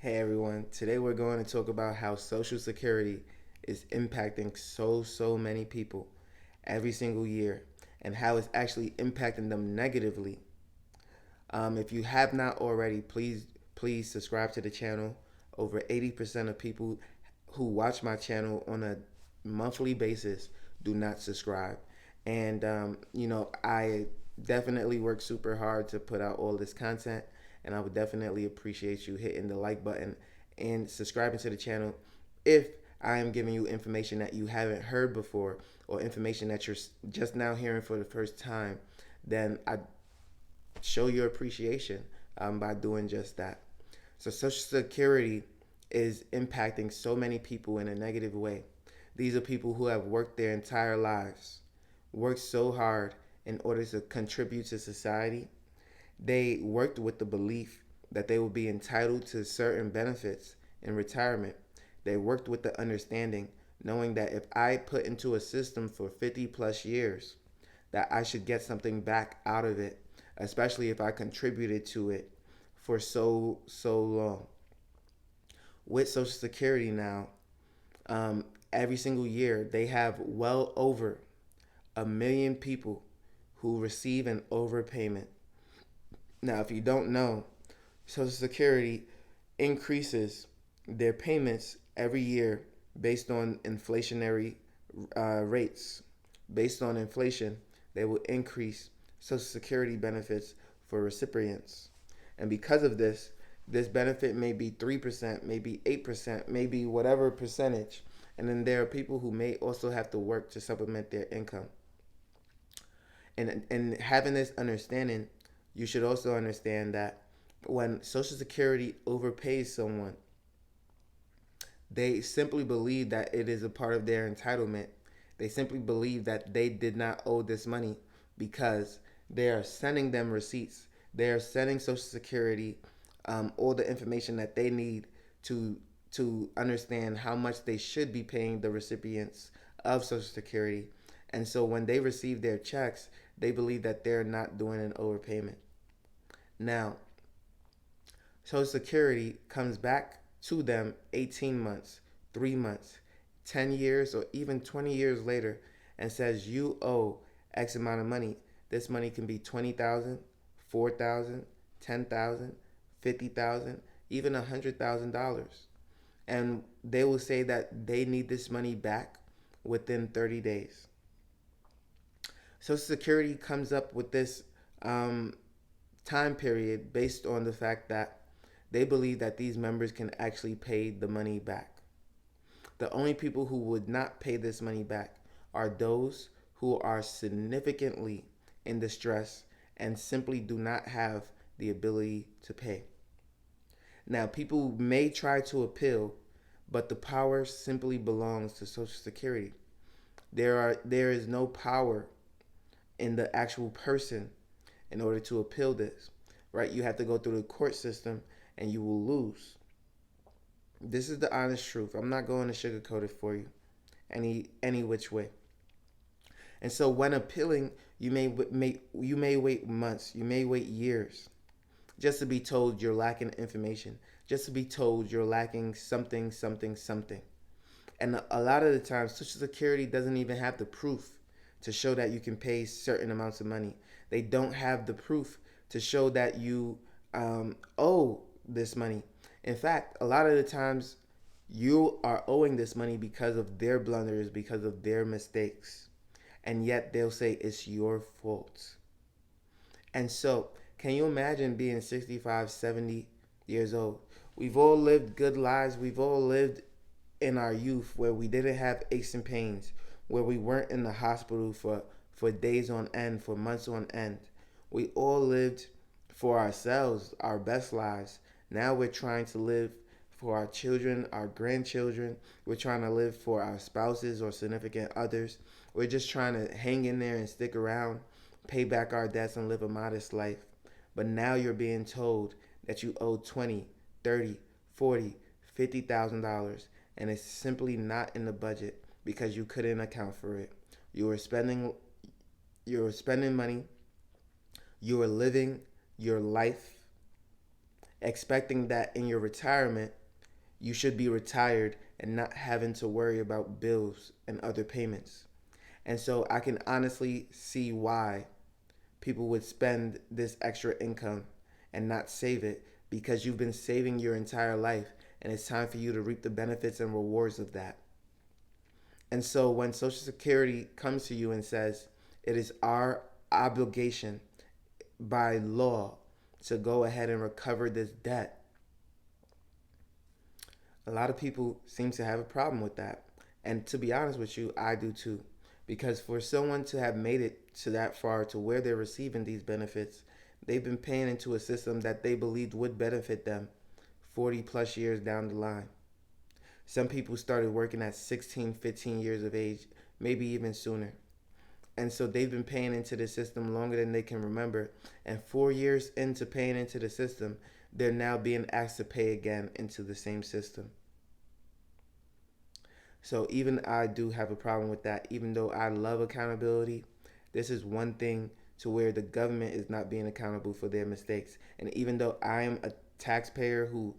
Hey everyone, today we're going to talk about how Social Security is impacting so many people every single year and how it's actually impacting them negatively. If you have not already, please subscribe to the channel. Over 80% of people who watch my channel on a monthly basis do not subscribe. And, I definitely work super hard to put out all this content. And I would definitely appreciate you hitting the like button and subscribing to the channel if I am giving you information that you haven't heard before or information that you're just now hearing for the first time. Then I show your appreciation by doing just that. So, Social Security is impacting so many people in a negative way. These are people who have worked their entire lives, worked so hard in order to contribute to society. They worked with the belief that they would be entitled to certain benefits in retirement. They worked with the understanding, knowing that if I put into a system for 50 plus years, that I should get something back out of it, especially if I contributed to it for so long. With Social Security now, every single year they have well over 1 million people who receive an overpayment. Now, if you don't know, Social Security increases their payments every year based on inflationary rates. Based on inflation, they will increase Social Security benefits for recipients. And because of this benefit may be 3%, maybe 8%, maybe whatever percentage. And then there are people who may also have to work to supplement their income. And having this understanding, you should also understand that when Social Security overpays someone, they simply believe that it is a part of their entitlement. They simply believe that they did not owe this money because they are sending them receipts. They are sending Social Security all the information that they need to understand how much they should be paying the recipients of Social Security. And so when they receive their checks, they believe that they're not doing an overpayment. Now, Social Security comes back to them 18 months, 3 months, 10 years, or even 20 years later and says you owe X amount of money. This money can be 20,000, 4,000, 10,000, 50,000, even $100,000. And they will say that they need this money back within 30 days. Social Security comes up with this time period based on the fact that they believe that these members can actually pay the money back. The only people who would not pay this money back are those who are significantly in distress and simply do not have the ability to pay. Now, people may try to appeal, but the power simply belongs to Social Security. There is no power in the actual person in order to appeal this, right? You have to go through the court system and you will lose. This is the honest truth. I'm not going to sugarcoat it for you any which way. And so when appealing, you may wait months, you may wait years just to be told you're lacking information, just to be told you're lacking something. And a lot of the times, Social Security doesn't even have the proof to show that you can pay certain amounts of money. They don't have the proof to show that you owe this money. In fact, a lot of the times, you are owing this money because of their blunders, because of their mistakes. And yet they'll say it's your fault. And so, can you imagine being 65, 70 years old? We've all lived good lives. We've all lived in our youth where we didn't have aches and pains, where we weren't in the hospital for days on end, for months on end. We all lived for ourselves, our best lives. Now we're trying to live for our children, our grandchildren. We're trying to live for our spouses or significant others. We're just trying to hang in there and stick around, pay back our debts and live a modest life. But now you're being told that you owe 20, 30, 40, $50,000 and it's simply not in the budget because you couldn't account for it. You were spending money, you were living your life expecting that in your retirement you should be retired and not having to worry about bills and other payments. And so I can honestly see why people would spend this extra income and not save it, because you've been saving your entire life and it's time for you to reap the benefits and rewards of that. And so when Social Security comes to you and says it is our obligation by law to go ahead and recover this debt, a lot of people seem to have a problem with that. And to be honest with you, I do too. Because for someone to have made it to that far to where they're receiving these benefits, they've been paying into a system that they believed would benefit them 40 plus years down the line. Some people started working at 16, 15 years of age, maybe even sooner. And so they've been paying into the system longer than they can remember. And 4 years into paying into the system, they're now being asked to pay again into the same system. So even I do have a problem with that. Even though I love accountability, this is one thing to where the government is not being accountable for their mistakes. And even though I am a taxpayer who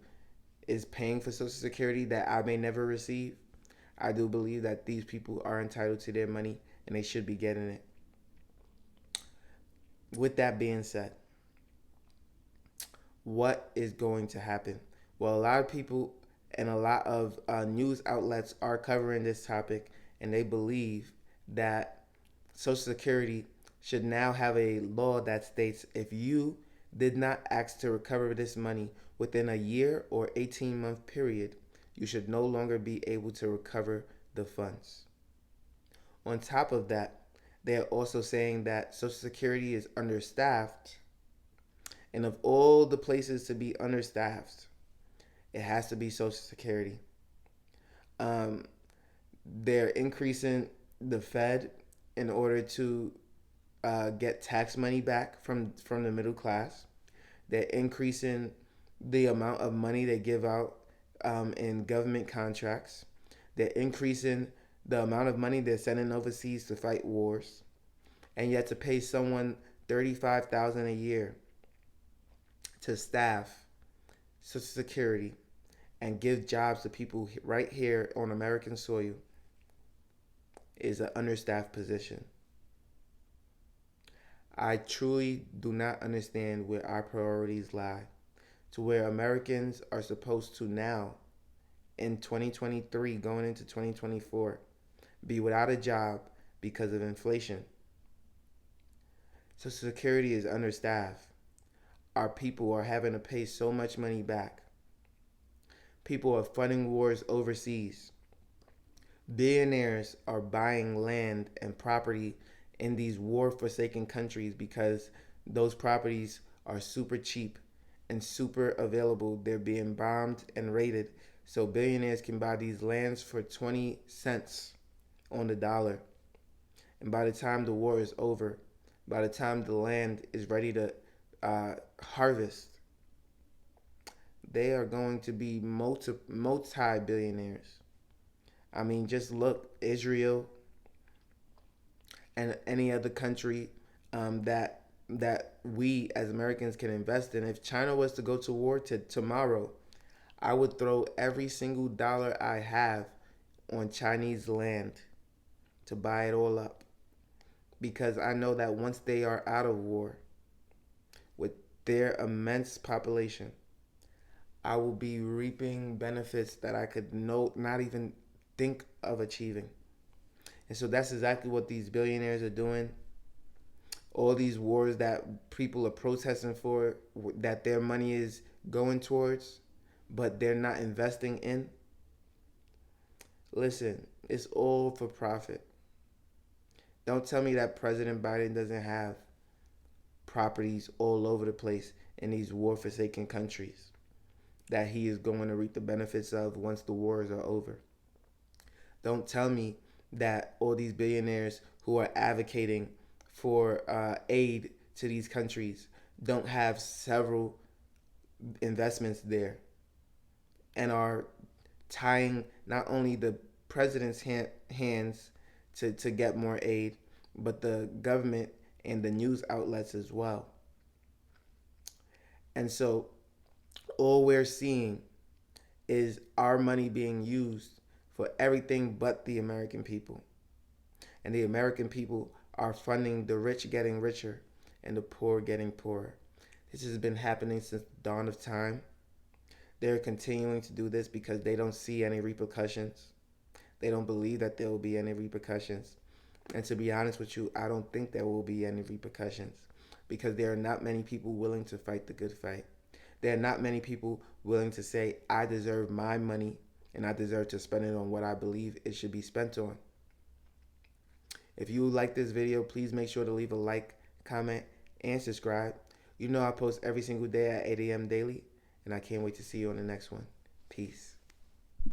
is paying for Social Security that I may never receive, I do believe that these people are entitled to their money and they should be getting it. With that being said, what is going to happen? Well, a lot of people and a lot of news outlets are covering this topic, and they believe that Social Security should now have a law that states if you did not ask to recover this money within a year or 18-month period, you should no longer be able to recover the funds. On top of that, they are also saying that Social Security is understaffed, and of all the places to be understaffed, it has to be Social Security. Um, they're increasing the Fed in order to get tax money back from the middle class. They're increasing the amount of money they give out in government contracts. They're increasing the amount of money they're sending overseas to fight wars. And yet to pay someone $35,000 a year to staff Social Security and give jobs to people right here on American soil is an understaffed position. I truly do not understand where our priorities lie, to where Americans are supposed to now, in 2023, going into 2024, be without a job because of inflation. Social Security is understaffed. Our people are having to pay so much money back. People are funding wars overseas. Billionaires are buying land and property in these war-forsaken countries because those properties are super cheap and super available. They're being bombed and raided. So billionaires can buy these lands for 20 cents on the dollar. And by the time the war is over, by the time the land is ready to harvest, they are going to be multi-billionaires. I mean, just look, Israel and any other country that we as Americans can invest in. If China was to go to war tomorrow, I would throw every single dollar I have on Chinese land to buy it all up, because I know that once they are out of war with their immense population, I will be reaping benefits that I could not even think of achieving. And so that's exactly what these billionaires are doing. All these wars that people are protesting for, that their money is going towards, but they're not investing in. Listen, it's all for profit. Don't tell me that President Biden doesn't have properties all over the place in these war-forsaken countries that he is going to reap the benefits of once the wars are over. Don't tell me that all these billionaires who are advocating for aid to these countries don't have several investments there and are tying not only the president's hands to get more aid, but the government and the news outlets as well. And so All we're seeing is our money being used for everything but the American people. And the American people are funding the rich getting richer and the poor getting poorer. This has been happening since the dawn of time. They're continuing to do this because they don't see any repercussions. They don't believe that there will be any repercussions. And to be honest with you, I don't think there will be any repercussions because there are not many people willing to fight the good fight. There are not many people willing to say, I deserve my money and I deserve to spend it on what I believe it should be spent on. If you like this video, please make sure to leave a like, comment, and subscribe. You know I post every single day at 8 a.m. daily, and I can't wait to see you on the next one. Peace.